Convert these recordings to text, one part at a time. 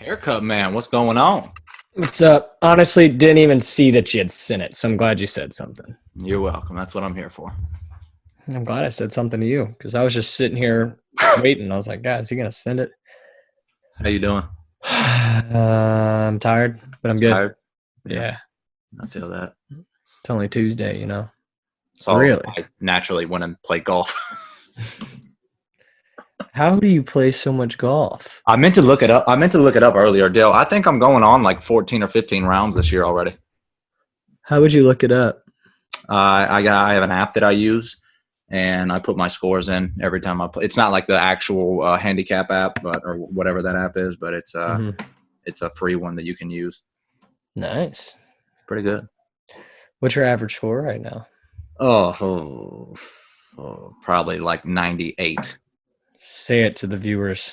Haircut man, what's going on? What's up? Honestly, didn't even see that you had sent it, so I'm glad you said something. You're welcome. That's what I'm here for. I'm glad I said something to you because I was just sitting here waiting. I was like, God, is he going to send it? How you doing? I'm tired, but I'm good. Tired? Yeah. I feel that. It's only Tuesday, you know. So Really? I naturally went and played golf. How do you play so much golf? I meant to look it up. Earlier, Dale. I think I'm going on like 14 or 15 rounds this year already. How would you look it up? I have an app that I use, and I put my scores in every time I play. It's not like the actual handicap app, or whatever that app is, but it's a free one that you can use. Nice. Pretty good. What's your average score right now? Oh, probably like 98. Say it to the viewers.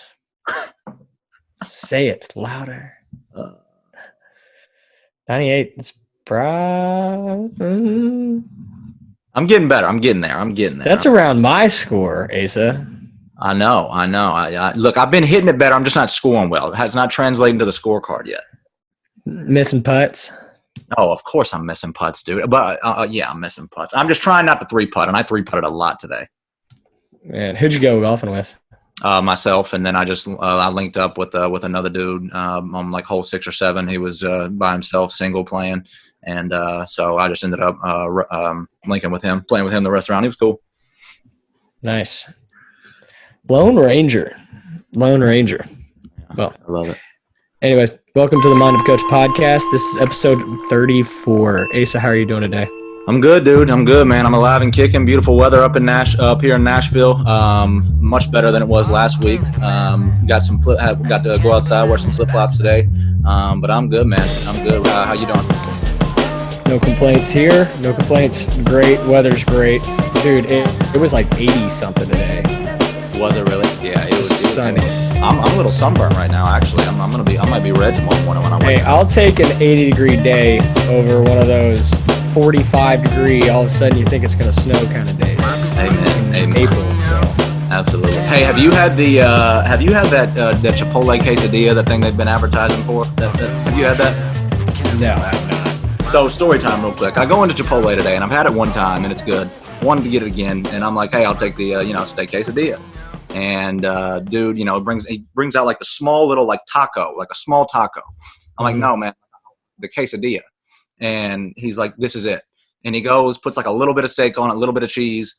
Say it louder. 98. It's I'm getting better. I'm getting there. That's around my score, Asa. I know. I look, I've been hitting it better. I'm just not scoring well. It has not translated to the scorecard yet. Missing putts? Oh, of course I'm missing putts, dude. But yeah, I'm missing putts. I'm just trying not to three-putt, and I three-putted a lot today. Man, who'd you go golfing with? Myself, and then I linked up with another dude on like hole 6 or 7. He was by himself, single playing, and so I just ended up linking with him, playing with him the rest of the round. He was cool. Nice. Lone Ranger. Well, I love it. Anyways, welcome to the Mind of Coach podcast. This is episode 34. Asa, how are you doing today? I'm good, dude. I'm good, man. I'm alive and kicking. Beautiful weather up here in Nashville. Much better than it was last week. Got to go outside, wear some flip flops today. But I'm good, man. I'm good. How you doing? No complaints here. No complaints. Great. Weather's great, dude. It was like 80 something today. Was it really? Yeah, it was sunny. I'm a little sunburned right now. Actually, I might be red tomorrow morning when I wake up. Hey, I'll take an 80-degree day over one of those 45-degree. All of a sudden, you think it's going to snow kind of days. Amen. April. So. Absolutely. Hey, have you had that Chipotle quesadilla, that thing they've been advertising for? Have you had that? No, I have not. So story time, real quick. I go into Chipotle today, and I've had it one time, and it's good. Wanted to get it again, and I'm like, hey, I'll take the steak quesadilla. And dude, he brings out like the small little like taco, like a small taco. I'm like, no, man, the quesadilla. And he's like, this is it. And he goes, puts like a little bit of steak on it, a little bit of cheese,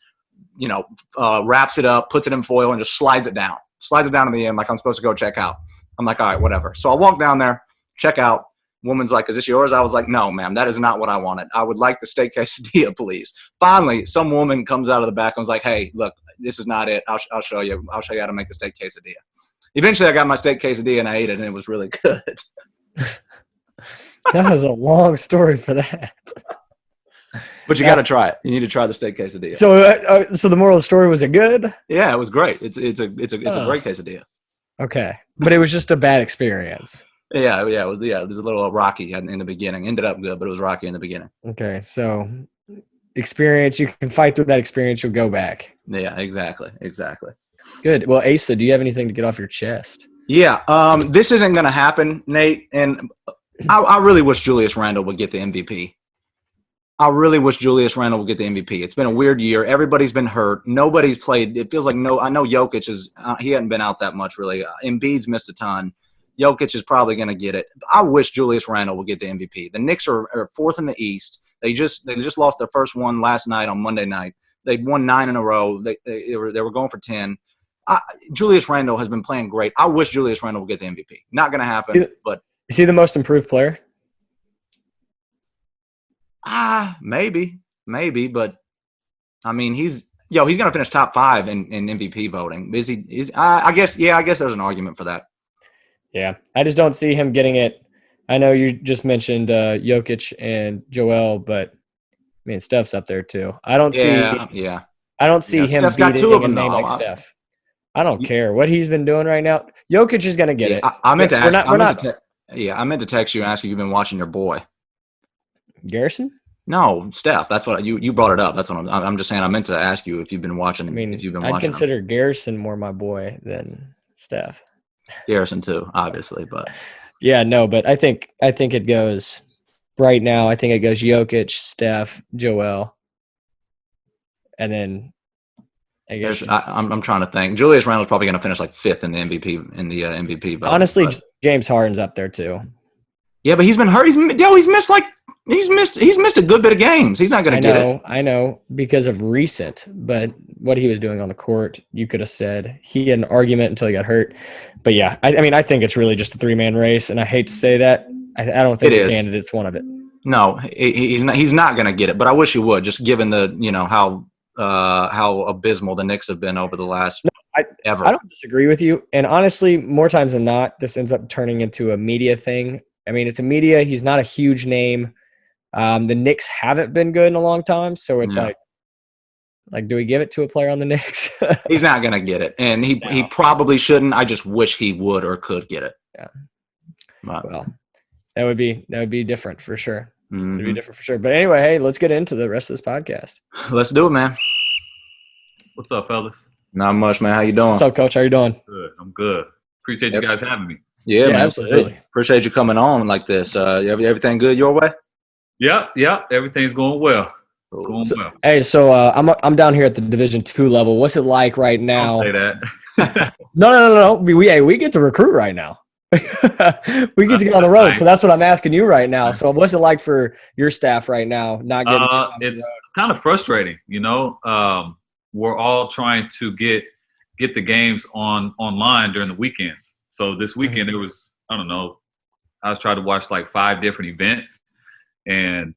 wraps it up, puts it in foil, and just slides it down to the end like I'm supposed to go check out. I'm like, all right, whatever. So I walk down there, check out. Woman's like, is this yours? I was like, no, ma'am, that is not what I wanted. I would like the steak quesadilla, please. Finally, some woman comes out of the back and was like, hey, look, this is not it. I'll show you. I'll show you how to make the steak quesadilla. Eventually, I got my steak quesadilla and I ate it, and it was really good. That was a long story for that. But you got to try it. You need to try the steak quesadilla. So the moral of the story, was it good? Yeah, it was great. It's a great quesadilla. Okay, but it was just a bad experience. Yeah, it was a little rocky in the beginning. Ended up good, but it was rocky in the beginning. Okay, so experience, you can fight through that experience, you'll go back. Yeah, exactly. Good. Well, Asa, do you have anything to get off your chest? Yeah, this isn't going to happen, Nate, and I really wish Julius Randle would get the MVP. It's been a weird year. Everybody's been hurt. Nobody's played. It feels like I know Jokic he hadn't been out that much, really. Embiid's missed a ton. Jokic is probably going to get it. I wish Julius Randle would get the MVP. The Knicks are fourth in the East. They just lost their first one last night on Monday night. They'd won 9 in a row. They were going for 10. Julius Randle has been playing great. I wish Julius Randle would get the MVP. Not going to happen, but is he the most improved player? Maybe, but I mean, he's going to finish top 5 in MVP voting. Is he? I guess there's an argument for that. Yeah, I just don't see him getting it. I know you just mentioned Jokic and Joel, but I mean, Steph's up there too. I don't see him Steph's got beating 2 of them, a name though. like Steph. I don't care what he's been doing right now. Jokic is going to get it. I meant to ask. I meant to text you and ask if you've been watching your boy. Garrison? No, Steph. That's what you brought it up. That's what I'm just saying. I meant to ask you if you've been watching. I mean, if you've been I'd watching consider Garrison more my boy than Steph. Garrison too, obviously, but Yeah, no, but I think it goes right now. I think it goes Jokic, Steph, Joel, and then I guess I'm trying to think. Julius Randle's probably going to finish like fifth in the MVP vote. honestly But James Harden's up there too. yeah, but he's been hurt. He's missed a good bit of games. He's not going to get it. I know because of recent, but what he was doing on the court, you could have said he had an argument until he got hurt. But yeah, I mean, I think it's really just a 3-man race, and I hate to say that. I don't think the candidate's one of it. No, he's not going to get it. But I wish he would, just given the how abysmal the Knicks have been over the last ever. I don't disagree with you, and honestly, more times than not, this ends up turning into a media thing. I mean, it's a media. He's not a huge name. The Knicks haven't been good in a long time, so it's like, do we give it to a player on the Knicks? He's not going to get it, and he probably shouldn't. I just wish he would or could get it. Yeah. But, well, that would be different for sure. Mm-hmm. It'd be different for sure. But anyway, hey, let's get into the rest of this podcast. Let's do it, man. What's up, fellas? Not much, man. How you doing? What's up, Coach? How you doing? Good. I'm good. Appreciate you guys having me. Yeah, man. Absolutely. Appreciate you coming on like this. Everything good your way? Yeah. Everything's going well. Hey, so I'm down here at the Division II level. What's it like right now? Don't say that. No. We get to recruit right now. We get to get on the road. So that's what I'm asking you right now. So what's it like for your staff right now? Not getting it's kind of frustrating, we're all trying to get the games online during the weekends. So this weekend it was, I don't know, I was trying to watch like 5 different events, and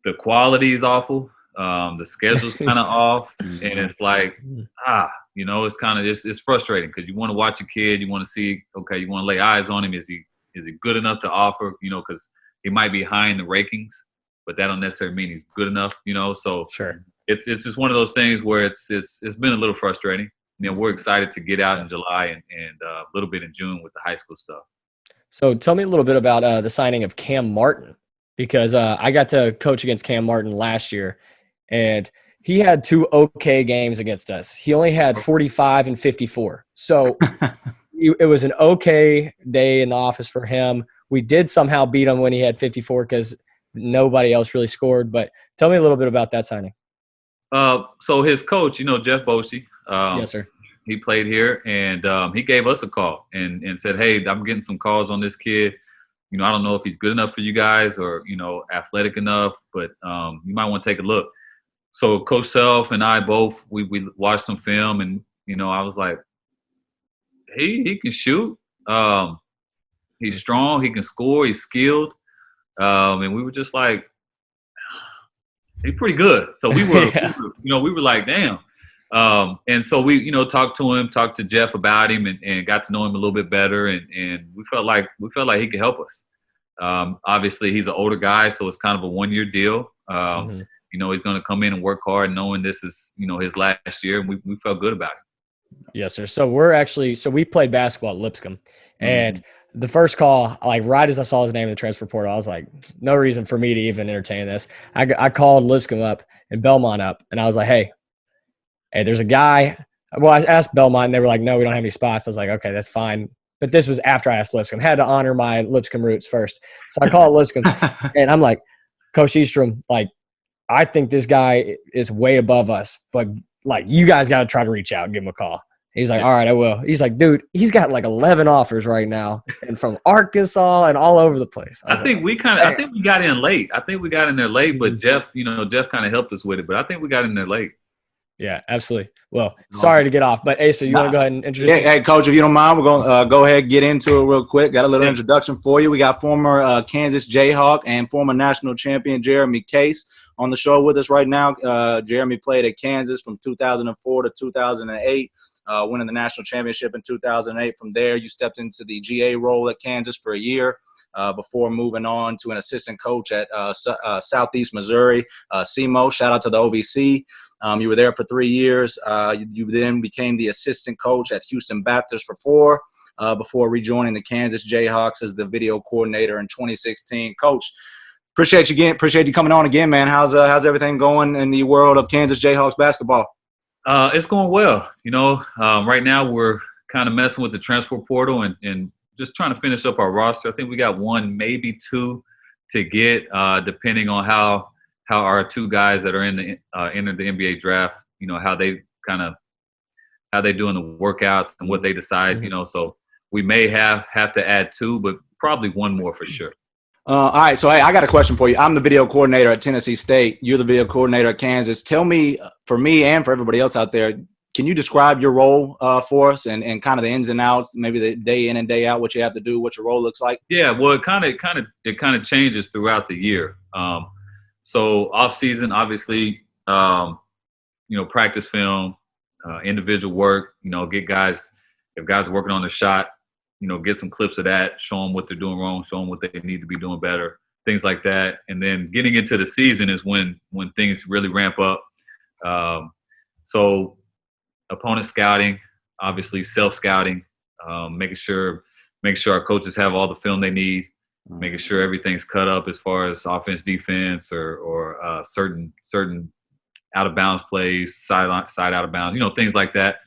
the quality is awful. The schedule's kind of off, and it's like, it's kind of it's frustrating because you want to watch a kid, you want to see, okay, you want to lay eyes on him. Is he good enough to offer? Because he might be high in the rankings, but that don't necessarily mean he's good enough. So sure, it's just one of those things where it's been a little frustrating. We're excited to get out in July and a little bit in June with the high school stuff. So tell me a little bit about the signing of Cam Martin, because I got to coach against Cam Martin last year, and he had 2 okay games against us. He only had 45 and 54. So it was an okay day in the office for him. We did somehow beat him when he had 54 because nobody else really scored. But tell me a little bit about that signing. So his coach, Jeff Boshi, yes, sir. He played here, and he gave us a call and said, hey, I'm getting some calls on this kid. I don't know if he's good enough for you guys or, athletic enough, but you might want to take a look. So Coach Self and I both, we watched some film, and, I was like, he can shoot. He's strong. He can score. He's skilled. And we were just like, he's pretty good. So we were, we were like, damn. And so we, talked to Jeff about him and got to know him a little bit better. And we felt like he could help us. Obviously he's an older guy, so it's kind of a 1-year deal. He's going to come in and work hard knowing this is, his last year. And we felt good about it. Yes, sir. So we played basketball at Lipscomb, and the first call, like right as I saw his name in the transfer portal, I was like, no reason for me to even entertain this. I called Lipscomb up and Belmont up, and I was like, hey, there's a guy. Well, I asked Belmont, and they were like, no, we don't have any spots. I was like, okay, that's fine. But this was after I asked Lipscomb. I had to honor my Lipscomb roots first. So I called Lipscomb, and I'm like, Coach Eastrom, like, I think this guy is way above us, but like, you guys got to try to reach out and give him a call. He's like, all right, I will. He's like, dude, he's got like 11 offers right now, and from Arkansas and all over the place. I think we got in late. I think we got in there late, but Jeff kind of helped us with it. But I think we got in there late. Yeah, absolutely. Well, sorry to get off, but Asa, you want to go ahead and introduce? Yeah, hey, Coach, if you don't mind, we're going to go ahead and get into it real quick. Got a little introduction for you. We got former Kansas Jayhawk and former national champion Jeremy Case on the show with us right now. Jeremy played at Kansas from 2004 to 2008, winning the national championship in 2008. From there, you stepped into the GA role at Kansas for a year before moving on to an assistant coach at Southeast Missouri, SEMO. Shout out to the OVC. You were there for 3 years. You then became the assistant coach at Houston Baptist for 4 before rejoining the Kansas Jayhawks as the video coordinator in 2016. Coach, appreciate you coming on again, man. How's everything going in the world of Kansas Jayhawks basketball? It's going well. Right now we're kind of messing with the transfer portal and just trying to finish up our roster. I think we got one, maybe two to get, depending on how our two guys that are in the entered the NBA draft, how they doing the workouts and what they decide, so we may have to add two, but probably one more for sure. All right, so hey, I got a question for you. I'm the video coordinator at Tennessee State. You're the video coordinator at Kansas. Tell me, for me and for everybody else out there, can you describe your role for us and kind of the ins and outs, maybe the day in and day out, what you have to do, what your role looks like? Yeah, well, it kind of changes throughout the year. So off season, obviously, practice film, individual work. Get guys, if guys are working on the shot, get some clips of that, show them what they're doing wrong, show them what they need to be doing better, things like that. And then getting into the season is when things really ramp up. So opponent scouting, obviously self-scouting, making sure our coaches have all the film they need, making sure everything's cut up as far as offense, defense, or certain out of bounds plays, side out of bounds, things like that.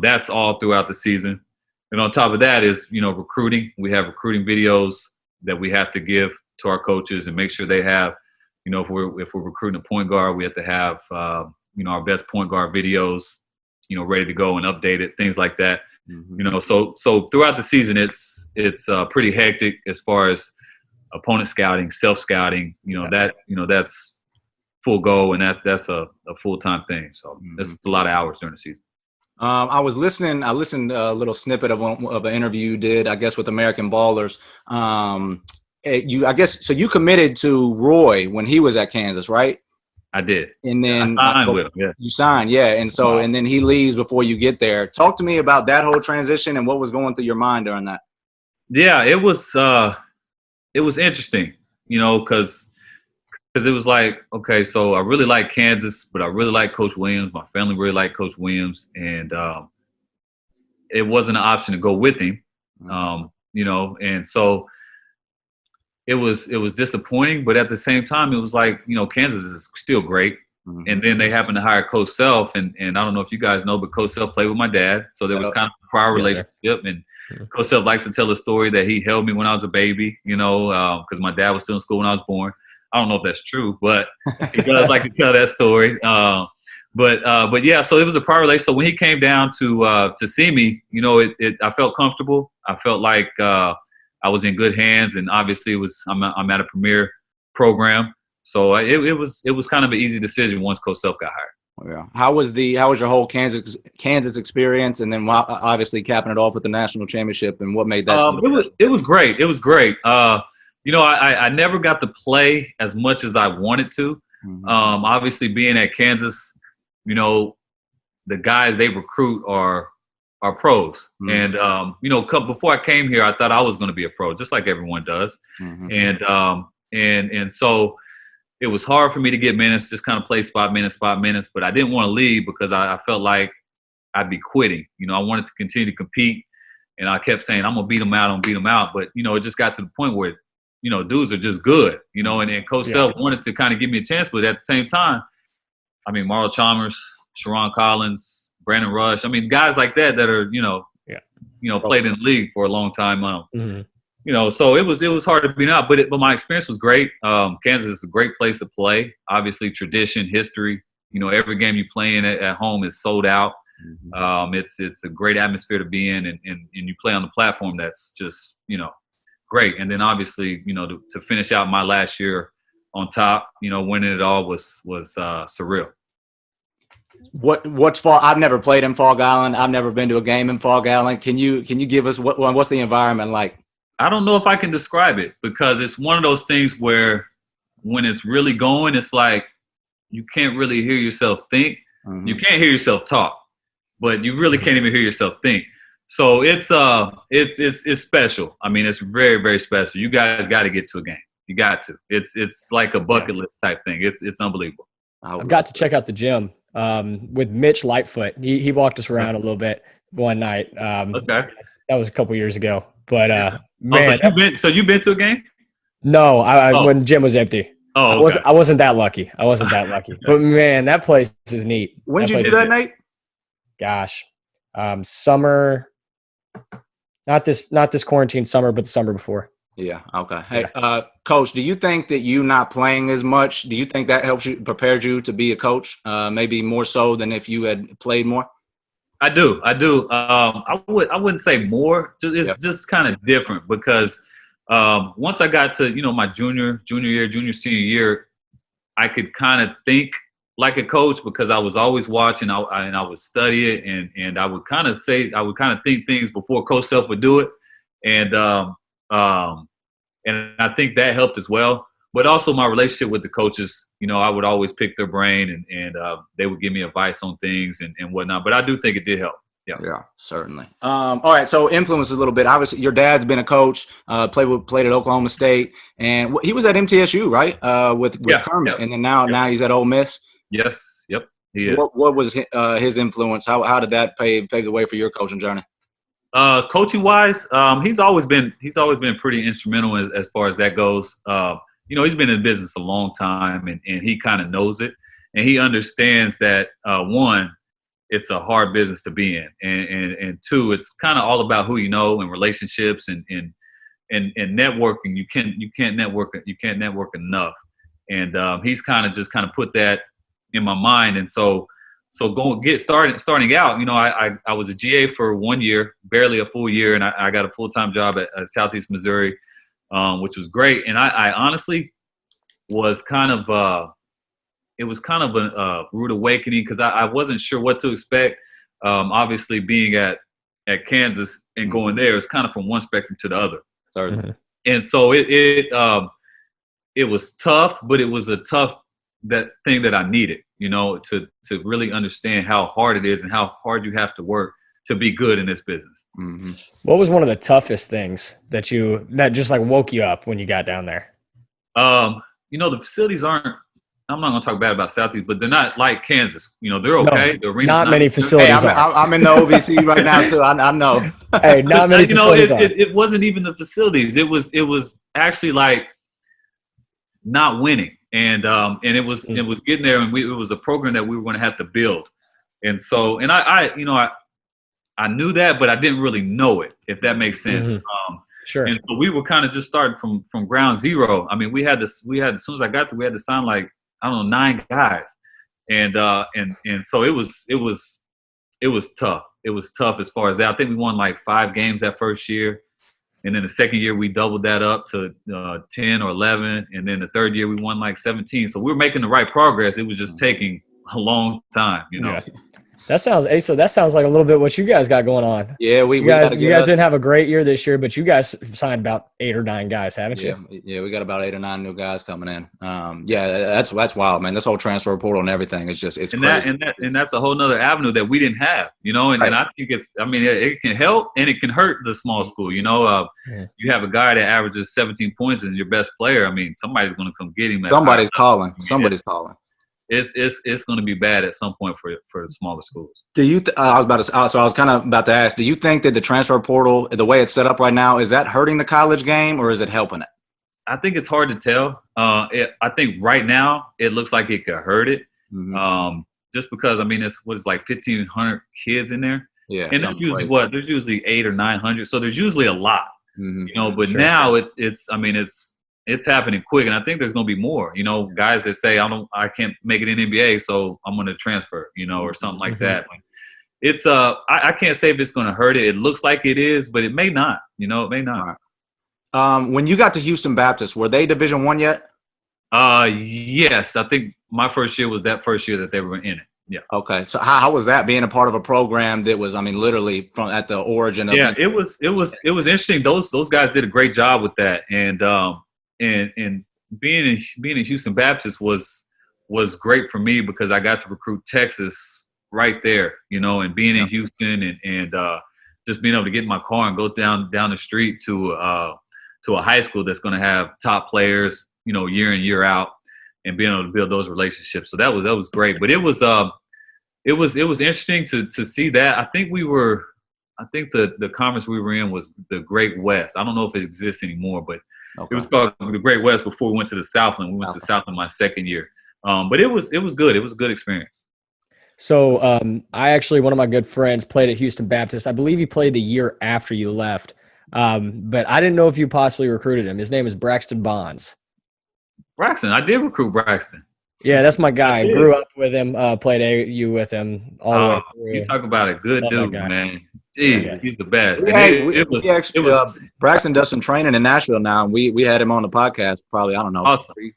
That's all throughout the season. And on top of that is, recruiting. We have recruiting videos that we have to give to our coaches and make sure they have, if we're recruiting a point guard, we have to have, our best point guard videos, ready to go and updated, things like that. So throughout the season, it's pretty hectic as far as opponent scouting, self-scouting, that's full go, and that's a full-time thing. So that's a lot of hours during the season. I listened a little snippet of an interview you did, I guess, with American Ballers. So you committed to Roy when he was at Kansas, right? I did. And then I signed with him. Yeah. You signed, yeah. And so, wow. And then he leaves before you get there. Talk to me about that whole transition and what was going through your mind during that. Yeah, it was interesting, because it was like, okay, so I really like Kansas, but I really like Coach Williams. My family really liked Coach Williams, and it wasn't an option to go with him, and so it was disappointing. But at the same time, it was like, Kansas is still great. Mm-hmm. And then they happened to hire Coach Self, and I don't know if you guys know, but Coach Self played with my dad, so there was kind of a prior relationship. And Coach Self likes to tell a story that he held me when I was a baby, because my dad was still in school when I was born. I don't know if that's true, but he does like to tell that story. But yeah, so it was a prior relationship. So when he came down to see me, I felt comfortable. I felt like I was in good hands, and obviously I'm at a premier program. So it was kind of an easy decision once Coach Self got hired. Yeah. How was your whole Kansas experience, and then obviously capping it off with the national championship, and what made that? It was great. It was great. I never got to play as much as I wanted to. Mm-hmm. Obviously, being at Kansas, the guys they recruit are pros. Mm-hmm. And before I came here, I thought I was going to be a pro, just like everyone does. Mm-hmm. And so it was hard for me to get minutes, just kind of play spot minutes. But I didn't want to leave because I felt like I'd be quitting. I wanted to continue to compete, and I kept saying I'm gonna beat them out. But it just got to the point where dudes are just good, and Coach Self wanted to kind of give me a chance, but at the same time, Marl Chalmers, Sharon Collins, Brandon Rush, guys like that are, played in the league for a long time. So it was hard to beat out, but my experience was great. Kansas is a great place to play. Obviously, tradition, history. Every game you play in at home is sold out. Mm-hmm. It's a great atmosphere to be in, and you play on the platform that's just great. And then obviously, to finish out my last year on top, winning it all was surreal. What's Fall? I've never played in Fog Island. I've never been to a game in Fog Island. Can you give us what's the environment like? I don't know if I can describe it, because it's one of those things where when it's really going, it's like you can't really hear yourself think. Mm-hmm. You can't hear yourself talk, but you really can't even hear yourself think. So it's special. It's very, very special. You guys got to get to a game. You got to. It's like a bucket list type thing. It's unbelievable. I've got to check out the gym with Mitch Lightfoot. He walked us around a little bit one night. Okay, that was a couple years ago. But man, so you've been to a game? No, when the gym was empty. Oh, okay. I wasn't that lucky. But man, that place is neat. When did you do that night? Gosh, summer. Not this quarantine summer, but the summer before. Yeah. Okay. Hey, Coach, do you think that you not playing as much, do you think that helps you, prepared you to be a coach, maybe more so than if you had played more? I do. I wouldn't say more. It's just kind of different because once I got to, my junior year, senior year, I could kind of think like a coach because I was always watching and I would study it and I would kind of think things before Coach Self would do it. And I think that helped as well. But also my relationship with the coaches, I would always pick their brain and they would give me advice on things and whatnot. But I do think it did help. Yeah, certainly. All right, so influence a little bit. Obviously, your dad's been a coach, played at Oklahoma State, and he was at MTSU, right? With Kermit, and then now he's at Ole Miss. Yes, yep, he is. What was his influence? How did that pave the way for your coaching journey? Coaching wise, he's always been pretty instrumental as far as that goes. He's been in business a long time and he kind of knows it, and he understands that one, it's a hard business to be in, and two, it's kind of all about who you know and relationships and networking. You can't network enough, and he's kind of put that in my mind, and so starting out, I was a GA for 1 year, barely a full year, and I got a full-time job at Southeast Missouri, which was great, and I honestly was it was kind of a rude awakening because I wasn't sure what to expect. Obviously, being at Kansas and going there is kind of from one spectrum to the other. Mm-hmm. And so it was tough, but it was a tough thing that I needed, to really understand how hard it is and how hard you have to work to be good in this business. Mm-hmm. What was one of the toughest things that just like woke you up when you got down there? The facilities aren't. I'm not going to talk bad about Southeast, but they're not like Kansas. They're okay. No, the arena's not many facilities. Hey, I'm in the OVC right now too. I know. Hey, not many facilities. It wasn't even the facilities. It was actually like not winning, and it was getting there, and it was a program that we were going to have to build, and so I knew that, but I didn't really know it, if that makes sense. Mm-hmm. Sure. And so we were kind of just starting from ground zero. I mean, we had as soon as I got there, we had to sign like, I don't know, 9 guys. And so it was tough. It was tough as far as that. I think we won like 5 games that first year. And then the second year we doubled that up to 10 or 11. And then the third year we won like 17. So we were making the right progress. It was just taking a long time, Yeah. That sounds like a little bit what you guys got going on. Yeah, you guys didn't have a great year this year, but you guys signed about 8 or 9 guys, haven't you? Yeah, we got about 8 or 9 new guys coming in. That's wild, man. This whole transfer portal and everything is just it's crazy. And that's a whole nother avenue that we didn't have, and I think it can help and it can hurt the small school. You have a guy that averages 17 points and your best player. I mean, somebody's going to come get him. Somebody's calling. Somebody's calling. It's going to be bad at some point for the smaller schools. Do you? I was kind of about to ask. Do you think that the transfer portal, the way it's set up right now, is that hurting the college game or is it helping it? I think it's hard to tell. I think right now it looks like it could hurt it. Mm-hmm. Just because it's like 1,500 kids in there. Yeah, and there's usually 800 or 900, so there's usually a lot. Mm-hmm. But sure. Now it's happening quick, and I think there's going to be more. Guys that say I can't make it in NBA, so I'm going to transfer. Or something like that. It's I can't say if it's going to hurt it. It looks like it is, but it may not. It may not. Right. When you got to Houston Baptist, were they Division I yet? Yes, I think my first year was that first year that they were in it. Yeah. Okay. So how was that being a part of a program that was, literally from at the origin of? Yeah, it was interesting. Those guys did a great job with that, and being in Houston Baptist was great for me because I got to recruit Texas right there, and being in Houston and just being able to get in my car and go down the street to a high school that's going to have top players, year in, year out, and being able to build those relationships. So that was great. But it was interesting to see that. I think the conference we were in was the Great West. I don't know if it exists anymore, but it was called the Great West before we went to the Southland. We went to Southland my second year. But it was good. It was a good experience. So I actually, one of my good friends played at Houston Baptist. I believe he played the year after you left. But I didn't know if you possibly recruited him. His name is Braxton Bonds. Braxton, I did recruit Braxton. Yeah, that's my guy. did. Grew up with him, played AU with him all the way through. You talk about a good Love that dude, guy. man. Jeez, Yes. he's the best. We, And had, it we actually, Braxton does some training in Nashville now, and we had him on the podcast probably, I don't know, awesome. three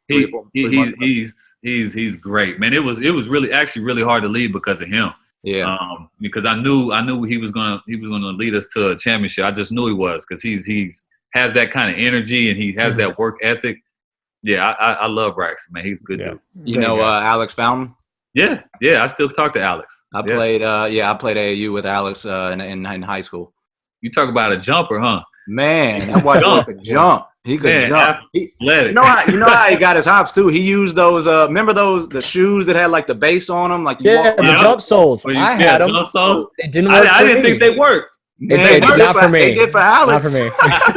months ago. He's great, man. It was really hard to leave because of him. Yeah. Because I knew he was gonna lead us to a championship. I just knew he was, because he's has that kind of energy and he has that work ethic. Yeah, I love Braxton, man. He's a good dude. You know Alex Fountain? Yeah, I still talk to Alex. I played AAU with Alex in high school. You talk about a jumper, huh? Man, that boy could jump. He could jump. You know how he got his hops too. He used those. Remember the shoes that had like the base on them, like the jump soles. I had them. Jump soles? It didn't work. I didn't think they worked. Man, not for me. They did for Alex. Not for me.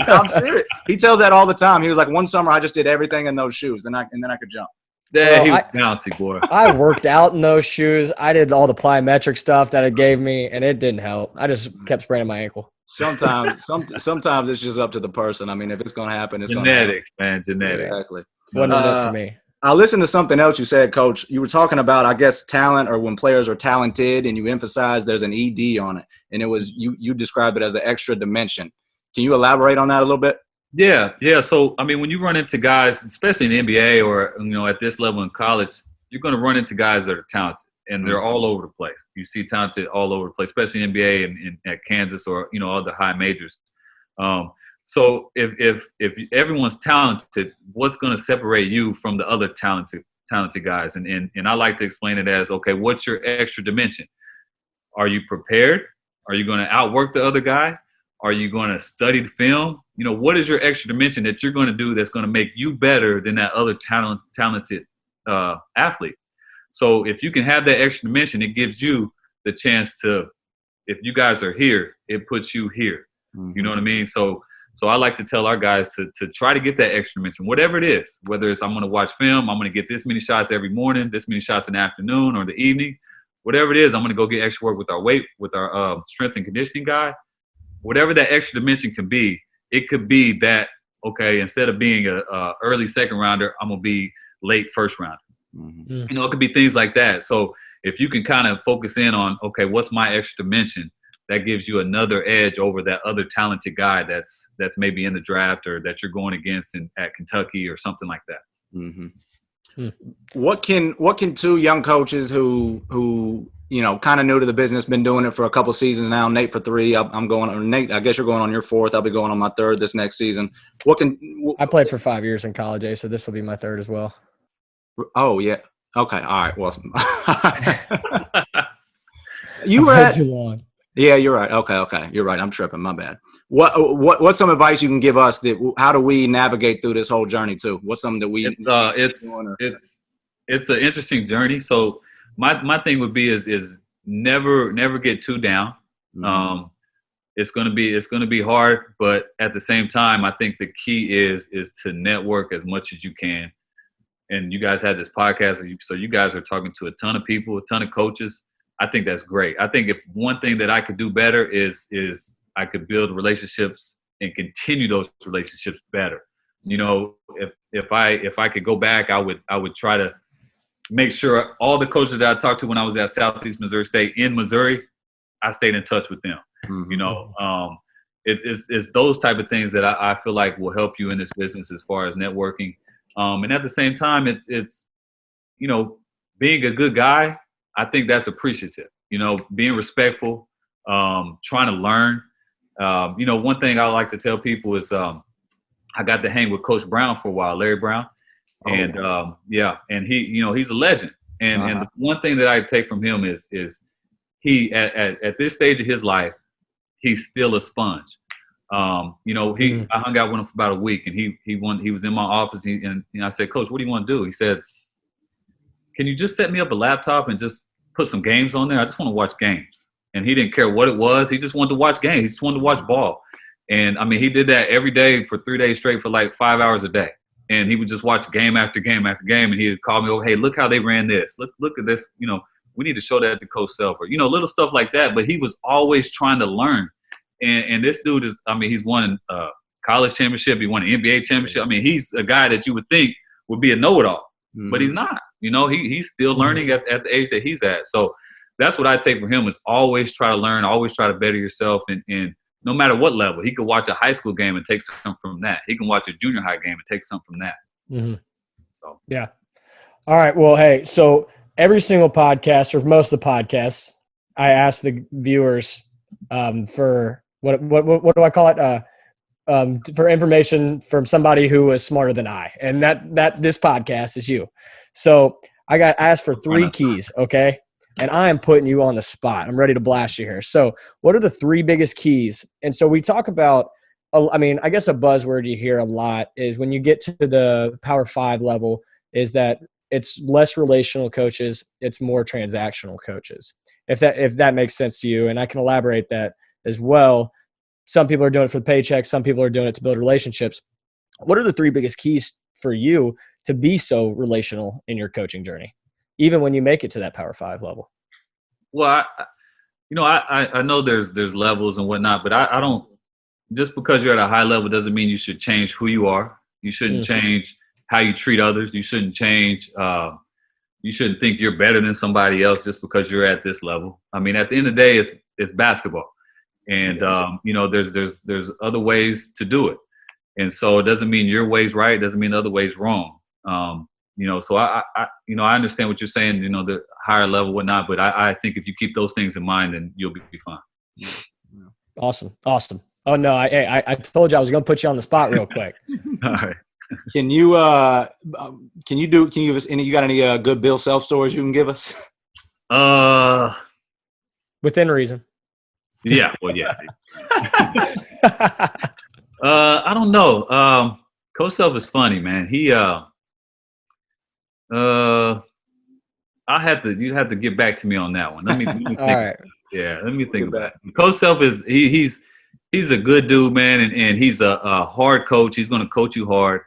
I'm serious. He tells that all the time. He was like, one summer I just did everything in those shoes, and then I could jump. Yeah, he was bouncy, boy. I worked out in those shoes. I did all the plyometric stuff that it gave me, and it didn't help. I just kept spraining my ankle. Sometimes it's just up to the person. I mean, if it's going to happen, it's genetics, man. Genetics. Exactly. Wasn't enough for me. I listened to something else you said, Coach. You were talking about, I guess, talent, or when players are talented, and you emphasize there's an ED on it, and it was you described it as an extra dimension. Can you elaborate on that a little bit? Yeah. So, I mean, when you run into guys, especially in the NBA or at this level in college, you're going to run into guys that are talented, and they're all over the place. You see talented all over the place, especially in NBA and at Kansas or all the high majors. So if everyone's talented, what's going to separate you from the other talented guys? And I like to explain it as, okay, what's your extra dimension? Are you prepared? Are you going to outwork the other guy? Are you going to study the film? What is your extra dimension that you're going to do that's going to make you better than that other talented athlete? So if you can have that extra dimension, it gives you the chance to, if you guys are here, it puts you here. Mm-hmm. You know what I mean? So I like to tell our guys to try to get that extra dimension, whatever it is, whether it's I'm going to watch film, I'm going to get this many shots every morning, this many shots in the afternoon or the evening, whatever it is, I'm going to go get extra work with our strength and conditioning guy. Whatever that extra dimension can be, it could be that, okay, instead of being a early second rounder, I'm going to be late first rounder. Mm-hmm. It could be things like that. So if you can kind of focus in on, okay, what's my extra dimension? That gives you another edge over that other talented guy that's maybe in the draft or that you're going against at Kentucky or something like that. Mm-hmm. What can two young coaches who kind of new to the business, been doing it for a couple seasons now, Nate for 3, I'm going on, Nate, I guess you're going on your 4th, I'll be going on my 3rd this next season. I played for 5 years in college, so this will be my 3rd as well. Oh yeah. Okay. All right. Well, you were too long. Yeah, you're right. Okay. You're right. I'm tripping. My bad. What's some advice you can give us how do we navigate through this whole journey too? What's something that we it's an interesting journey. So my thing would be is never get too down. Mm-hmm. It's gonna be hard, but at the same time, I think the key is to network as much as you can. And you guys had this podcast, so you guys are talking to a ton of people, a ton of coaches. I think that's great. I think if one thing that I could do better is I could build relationships and continue those relationships better. If I could go back, I would try to make sure all the coaches that I talked to when I was at Southeast Missouri State in Missouri, I stayed in touch with them. Mm-hmm. It's those type of things that I feel like will help you in this business as far as networking. And at the same time, it's being a good guy. I think that's appreciative. Being respectful, trying to learn. One thing I like to tell people is I got to hang with Coach Brown for a while, Larry Brown, and and he's a legend. And the one thing that I take from him is he at this stage of his life, he's still a sponge. I hung out with him for about a week, and he was in my office, and I said, Coach, what do you want to do? He said, can you just set me up a laptop and just put some games on there? I just want to watch games. And he didn't care what it was. He just wanted to watch games. He just wanted to watch ball. And, I mean, he did that every day for 3 days straight for like 5 hours a day. And he would just watch game after game after game, and he would call me over, hey, look how they ran this. Look at this. We need to show that to Coach Self. Or, little stuff like that. But he was always trying to learn. and this dude is, I mean, he's won a college championship. He won an NBA championship. I mean, he's a guy that you would think would be a know-it-all, but he's not. You know, he's still learning at the age that he's at. So that's what I take from him is always try to learn, always try to better yourself. And no matter what level, he could watch a high school game and take something from that. He can watch a junior high game and take something from that. So yeah. All right. Well, hey, so every single podcast, or most of the podcasts, I ask the viewers for what do I call it? For information from somebody who is smarter than I, and that this podcast is you. So I got asked for 3 keys, okay? And I am putting you on the spot. I'm ready to blast you here. So what are the 3 biggest keys? And so we talk about, I mean, I guess a buzzword you hear a lot is when you get to the Power 5 level is that it's less relational coaches, it's more transactional coaches. If that makes sense to you, and I can elaborate that as well. Some people are doing it for the paycheck. Some people are doing it to build relationships. What are the 3 biggest keys for you to be so relational in your coaching journey, even when you make it to that Power 5 level? Well, I know there's levels and whatnot, but I don't, just because you're at a high level doesn't mean you should change who you are. You shouldn't change how you treat others. You shouldn't change, you shouldn't think you're better than somebody else just because you're at this level. I mean, at the end of the day, it's basketball. And, there's other ways to do it. And so it doesn't mean your way's right. It doesn't mean the other way's wrong. So I understand what you're saying, the higher level, whatnot, but I think if you keep those things in mind, then you'll be fine. Awesome. Oh no, I told you I was going to put you on the spot real quick. All right. Can you give us any, you got any good Bill Self stories you can give us? Within reason. Yeah. Well, yeah. I don't know. Coach Self is funny, man. He, you'd have to get back to me on that one. Let me think. All right. Yeah, let me think about it. Coach Self is he's a good dude, man, and he's a hard coach. He's going to coach you hard,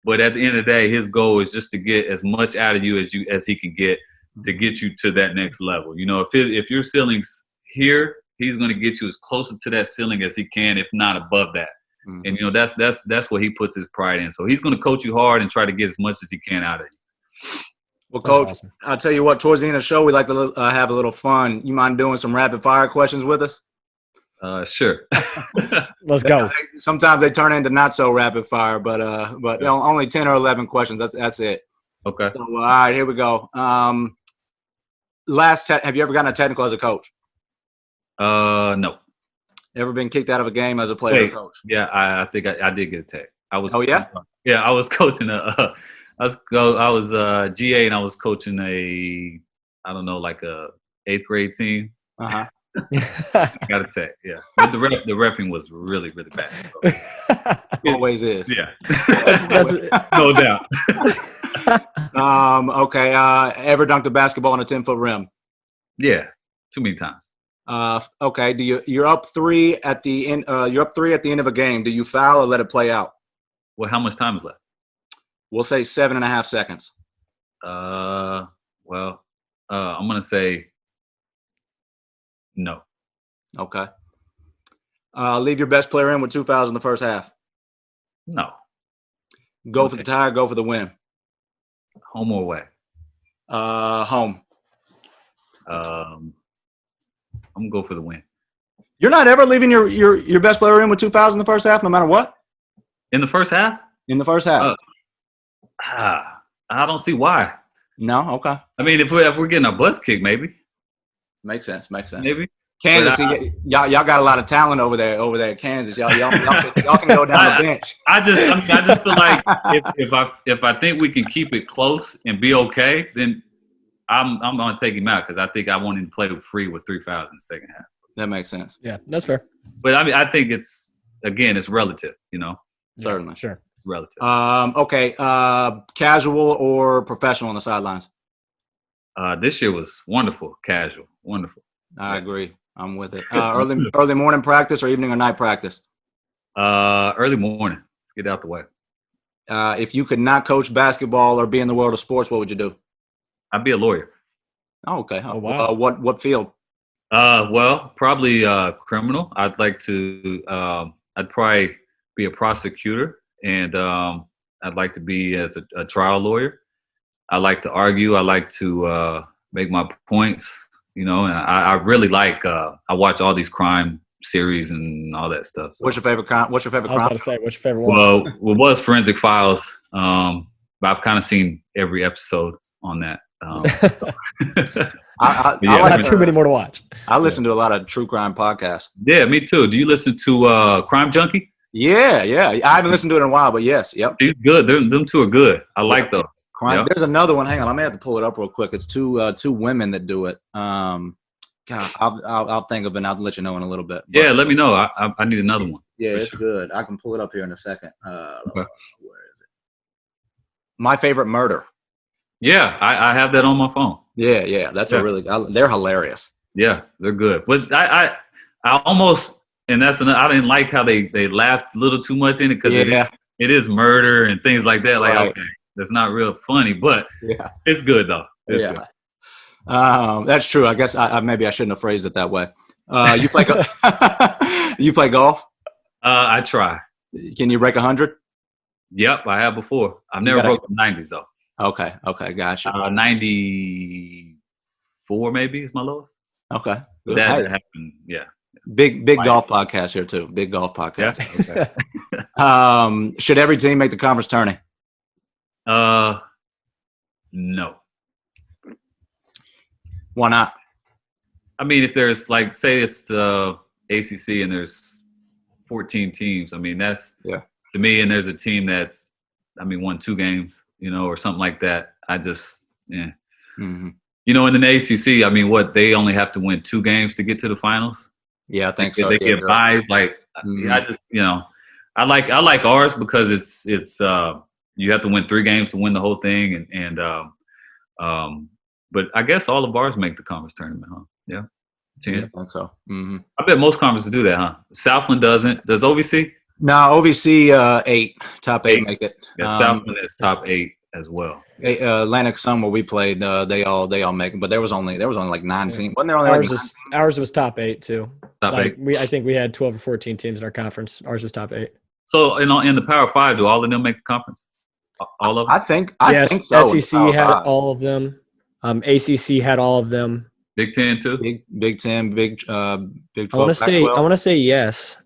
but at the end of the day, his goal is just to get as much out of you as he can get to get you to that next level. If your ceiling's here, he's going to get you as closer to that ceiling as he can, if not above that. And that's what he puts his pride in. So he's going to coach you hard and try to get as much as he can out of you. Well, Coach, awesome. I'll tell you what, towards the end of the show, we like to have a little fun. You mind doing some rapid fire questions with us? Sure. Let's go. Sometimes they turn into not so rapid fire, but only 10 or 11 questions. That's it. Okay. So, all right, here we go. Have you ever gotten a technical as a coach? No. Ever been kicked out of a game as a player or coach? Yeah, I think I did get a tech. I was. Oh yeah. Yeah, I was coaching I was GA and I was coaching like a 8th grade team. Uh-huh. I got a tech, yeah. But the reffing was really, really bad. So. Always is. Yeah. That's no doubt. Okay. Ever dunked a basketball on a 10-foot rim? Yeah, too many times. Okay. You're up 3 at the end. You're up 3 at the end of a game. Do you foul or let it play out? Well, how much time is left? We'll say 7.5 seconds. I'm gonna say no. Okay. Leave your best player in with 2 fouls in the first half. No. Go for the tie. Go for the win. Home or away? Home. I'm gonna go for the win. You're not ever leaving your best player in with 2 fouls in the first half, no matter what? In the first half? In the first half. I don't see why. No? Okay. I mean, if we're getting our butts kicked, maybe. Makes sense. Maybe. Kansas, y'all got a lot of talent over there at Kansas. Y'all can go down the bench. I just feel like if I think we can keep it close and be okay, then I'm gonna take him out because I think I want him to play free with 3 fouls in the second half. That makes sense. Yeah, that's fair. But I mean, I think it's relative, Certainly. Yeah, sure. It's relative. Okay. Casual or professional on the sidelines? This year was wonderful. Casual. Wonderful. I agree. I'm with it. Early morning practice or evening or night practice? Early morning. Let's get out the way. If you could not coach basketball or be in the world of sports, what would you do? I'd be a lawyer. Oh, okay. Oh, wow. What field? Well, probably criminal. I'd like to. I'd probably be a prosecutor, and I'd like to be as a trial lawyer. I like to argue. I like to make my points. And I really like. I watch all these crime series and all that stuff. So. What's your favorite crime? What's your favorite I was crime? about to say, what's your favorite one? Well, it was Forensic Files, but I've kind of seen every episode on that. I Yeah, like Not too many more to watch. I listen to a lot of true crime podcasts. Yeah, me too. Do you listen to Crime Junkie? Yeah. I haven't listened to it in a while, but yes, yep. He's good. Them two are good. I like those. Crime. Yep. There's another one. Hang on, I may have to pull it up real quick. It's two women that do it. God, I'll think of it and I'll let you know in a little bit. But, Yeah, let me know. I need another one. yeah, for it's sure. good. I can pull it up here in a second. Okay. Where is it? My Favorite Murder. Yeah, I have that on my phone. Yeah. That's Yeah. a really. They're hilarious. Yeah, they're good. But I almost, and that's another, I didn't like how they laughed a little too much in it because Yeah. it is murder and things like that. Like, Right. okay, that's not real funny, but Yeah. it's good though. It's Yeah. good. That's true. I guess I maybe I shouldn't have phrased it that way. You play you play golf? I try. Can you break 100? Yep, I have before. I've never gotta- broke the 90s though. Okay, gotcha. 94 maybe is my lowest. Okay, But good. that Hey, happened. Yeah. big Right. golf podcast here too. Big golf podcast. Yeah. Okay. Should every team make the conference tourney? No. Why not? I mean, if there's like, say it's the ACC and there's 14 teams. I mean, that's to me. And there's a team that's, won 2 games, or something like that. I just, Mm-hmm. in the ACC, they only have to win 2 games to get to the finals. Yeah, I think They so. get buys. Like, I just, I like ours because it's you have to win 3 games to win the whole thing, but I guess all of ours make the conference tournament, huh? Yeah. 10. Yeah, I think so. Mm-hmm. I bet most conferences do that, huh? Southland doesn't. Does OVC? No, OVC 8, top 8 make it. Yeah, Southland is top 8 as well. Atlantic Sun, where we played, they all make it, but there was only like 9 teams. Wasn't there only like Ours was top 8 too. Top 8. I think we had 12 or 14 teams in our conference. Ours was top 8. So in the Power 5, do all of them make the conference? All of them? I think so. SEC had all of them. ACC had all of them. Big 10 too? Big 10, Big 12. I want to say yes.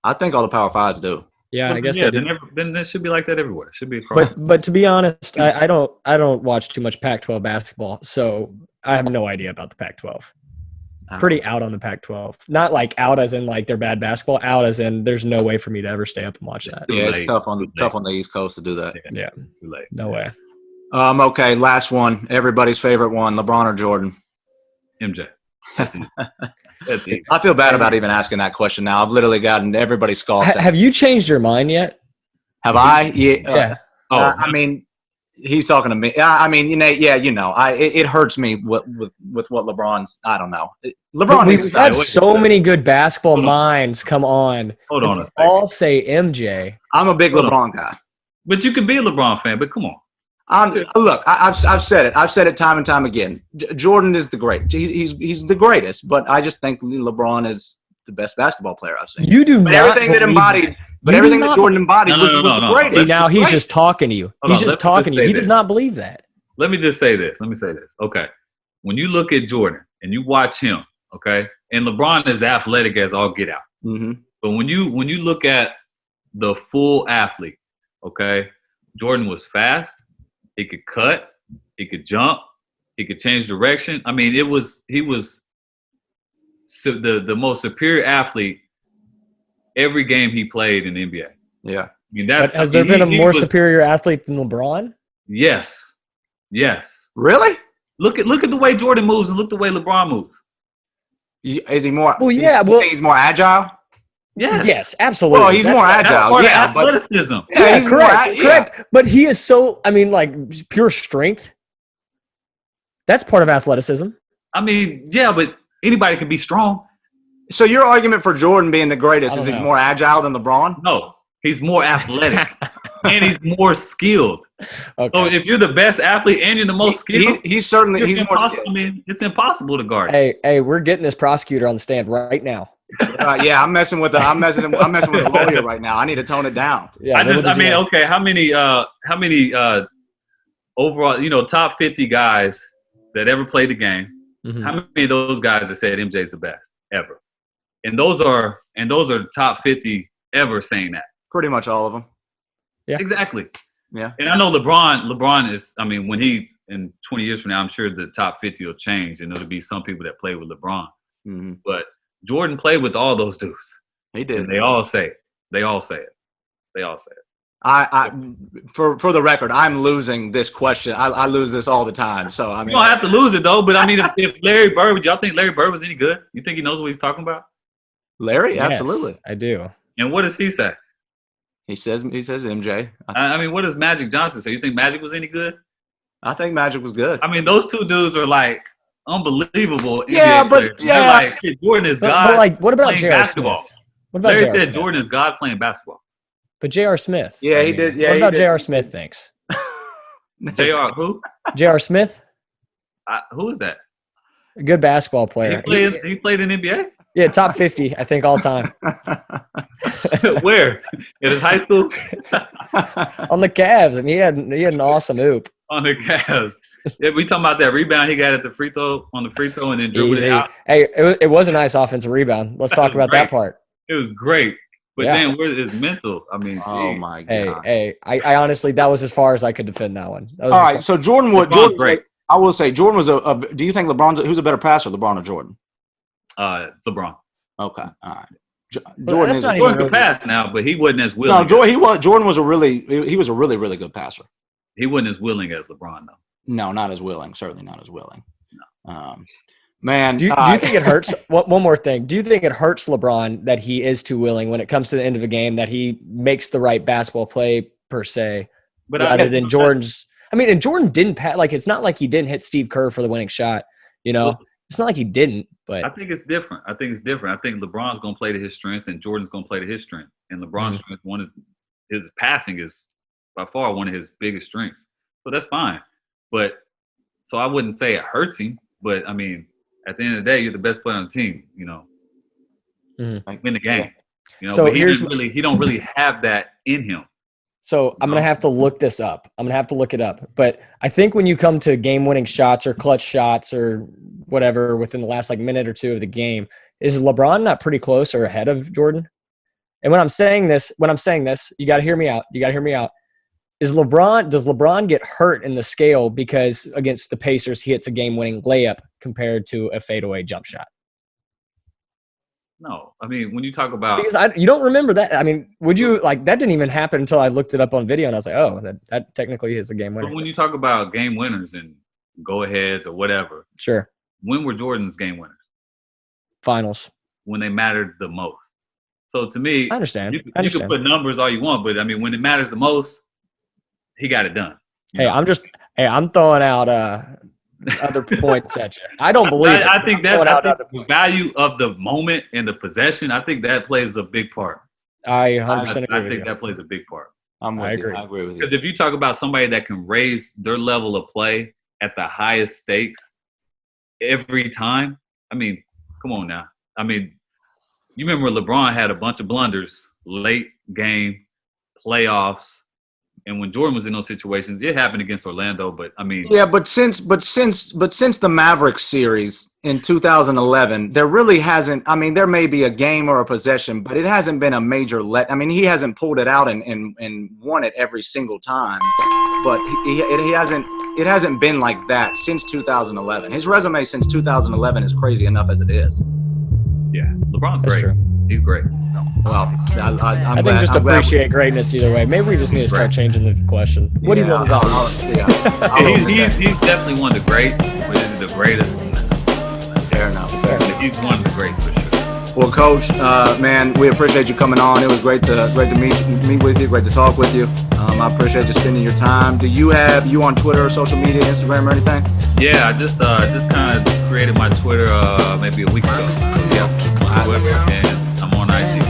I think all the Power 5s do. Yeah, I guess. Yeah, then it should be like that everywhere. It should be across. But to be honest, I don't watch too much Pac-12 basketball, so I have no idea about the Pac-12. Pretty out on the Pac-12. Not like out as in like they're bad basketball. Out as in there's no way for me to ever stay up and watch that. Yeah, it's tough on the East Coast to do that. Yeah. Too late. No way. Okay, last one. Everybody's favorite one: LeBron or Jordan? MJ. That's easy. That's easy. I feel bad about even asking that question now. I've literally gotten everybody scoffs at. Have you changed your mind yet? Have I? Yeah. He's talking to me. It hurts me with what LeBron's. I don't know. LeBron. We've had so many good basketball minds come on. Hold on a second. All say MJ. I'm a big LeBron guy. But you could be a LeBron fan. But come on. Look, I've said it. I've said it time and time again. Jordan is the great. He's the greatest. But I just think LeBron is the best basketball player I've seen. You do but not everything that embodied. But everything that Jordan embodied was the greatest. See, now he's just talking to you. He's just talking to you. He does not believe that. Let me just say this. Okay. When you look at Jordan and you watch him, okay, and LeBron is athletic as all get out. Mm-hmm. But when you look at the full athlete, okay, Jordan was fast. He could cut. He could jump. He could change direction. He was the most superior athlete every game he played in the NBA. Yeah. Has there been a more superior athlete than LeBron? Yes. Really? Look at the way Jordan moves and look the way LeBron moves. Is he more? Well, yeah. You think he's more agile? Yes, absolutely. Well, he's more agile. Yeah, athleticism. Yeah, correct. But he is so. Like pure strength. That's part of athleticism. But anybody can be strong. So your argument for Jordan being the greatest is he's more agile than LeBron? No, he's more athletic. and he's more skilled. Okay. So if you're the best athlete and you're the most skilled, he's certainly he's more skilled. I mean, it's impossible to guard. Hey, we're getting this prosecutor on the stand right now. Yeah, I'm messing with the lawyer right now. I need to tone it down. Yeah, Okay, how many overall, top 50 guys that ever played the game? Mm-hmm. How many of those guys have said MJ's the best ever? And those are the top 50 ever saying that. Pretty much all of them. Yeah. Exactly. Yeah. And I know LeBron is, I mean, when he, in 20 years from now, I'm sure the top 50 will change and there'll be some people that play with LeBron. Mm-hmm. But Jordan played with all those dudes. He did. And they all say it. They all say it. I for the record, I'm losing this question. I lose this all the time. So I mean, you don't have to lose it though. But I mean, if Larry Bird, y'all think Larry Bird was any good? You think he knows what he's talking about? Larry, yes, absolutely. I do. And what does he say? He says MJ. I mean, what does Magic Johnson say? You think Magic was any good? I think Magic was good. I mean, those two dudes are like unbelievable. Yeah, NBA but players. yeah, like, shit, Jordan is God. But like, what about playing J.R. basketball? Smith? What about Larry J.R. said Smith? Jordan is God playing basketball. But J.R. Smith. Yeah, he did. Yeah, what about did. J.R. Smith thinks? J.R. who? J.R. Smith, Who is that? a good basketball player. He played in NBA? Yeah, top 50, I think, all time. Where? In his high school? On the Cavs, and he had an awesome hoop. On the Cavs. Yeah, we talking about that rebound he got at the free throw and then dribbled it out. Hey, it was a nice offensive rebound. Let's talk about that part. It was great. But then where's his mental? I mean, oh my God. Hey, I honestly, that was as far as I could defend that one. All right, so Jordan great. I will say Jordan was do you think who's a better passer, LeBron or Jordan? LeBron. Okay, all right. Jordan could pass now, but he wasn't as willing. No, Jordan was a really good passer. He wasn't as willing as LeBron, though. No, not as willing. Certainly not as willing. No. Man, do you think it hurts? One more thing. Do you think it hurts LeBron that he is too willing when it comes to the end of a game, that he makes the right basketball play per se, rather than Jordan's? I mean, and Jordan didn't pass. Like, it's not like he didn't hit Steve Kerr for the winning shot. You know, it's not like he didn't. But I think it's different. I think LeBron's going to play to his strength, and Jordan's going to play to his strength. And LeBron's strength, his passing is by far one of his biggest strengths. So that's fine. But so I wouldn't say it hurts him. But I mean, at the end of the day, you're the best player on the team. You know, win the game. You know, so but he don't really have that in him. So I'm going to have to look this up. I'm going to have to look it up. But I think when you come to game-winning shots or clutch shots or whatever within the last minute or two of the game, is LeBron not pretty close or ahead of Jordan? And when I'm saying this, you got to hear me out. Does LeBron get hurt in the scale because against the Pacers he hits a game-winning layup compared to a fadeaway jump shot? No, I mean, when you talk about – because you don't remember that. I mean, would you – that didn't even happen until I looked it up on video, and I was like, oh, that technically is a game winner. But when you talk about game winners and go-aheads or whatever – sure. When were Jordan's game winners? Finals. When they mattered the most. So to me – I understand. You can put numbers all you want, but, I mean, when it matters the most, he got it done. I'm throwing out other points at you. I don't believe it. I think the value of the moment and the possession, I think that plays a big part. I 100% agree. I think that plays a big part. I agree with you. Because if you talk about somebody that can raise their level of play at the highest stakes every time, I mean, come on now. I mean, you remember LeBron had a bunch of blunders, late game, playoffs. And when Jordan was in those situations, it happened against Orlando. But I mean, yeah. But since the Mavericks series in 2011, there really hasn't. I mean, there may be a game or a possession, but it hasn't been a major I mean, he hasn't pulled it out and won it every single time. But it hasn't been like that since 2011. His resume since 2011 is crazy enough as it is. Yeah, LeBron's That's great. True. He's great. Well, I think just appreciate greatness either way. Maybe we just need to start changing the question. What do you love about him? He's definitely one of the greats, but is he the greatest? Fair enough. He's one of the greats for sure. Well, Coach, man, we appreciate you coming on. It was great to meet with you, great to talk with you. I appreciate you spending your time. Do you on Twitter or social media, Instagram or anything? Yeah, I just kind of created my Twitter maybe a week ago. So yeah, Twitter, and I'm on IG.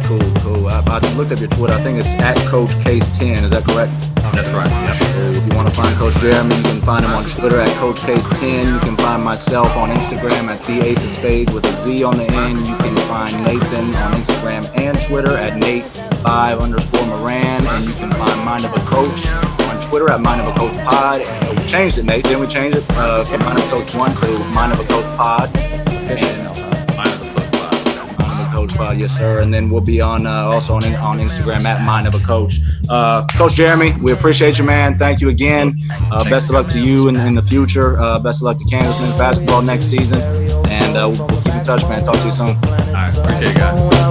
Cool. I looked up your Twitter. I think it's at Coach Case 10. Is that correct? That's right. Yep. So if you want to find Coach Jeremy, you can find him on Twitter at Coach Case 10. You can find myself on Instagram at the Ace of Spades with a Z on the end. You can find Nathan on Instagram and Twitter at Nate5_Moran, and you can find Mind of a Coach on Twitter at Mind of a Coach Pod. We changed it, Nate. Didn't we change it from Mind of a Coach 1 to Mind of a Coach Pod? Coach Pod, yes sir, and then we'll be on also on Instagram at Mind of a Coach. Coach Jeremy, we appreciate you, man. Thank you again. Best of luck to you in the future. Best of luck to Kansas men's basketball next season, and we'll keep in touch, man. Talk to you soon. All right, appreciate it, guys.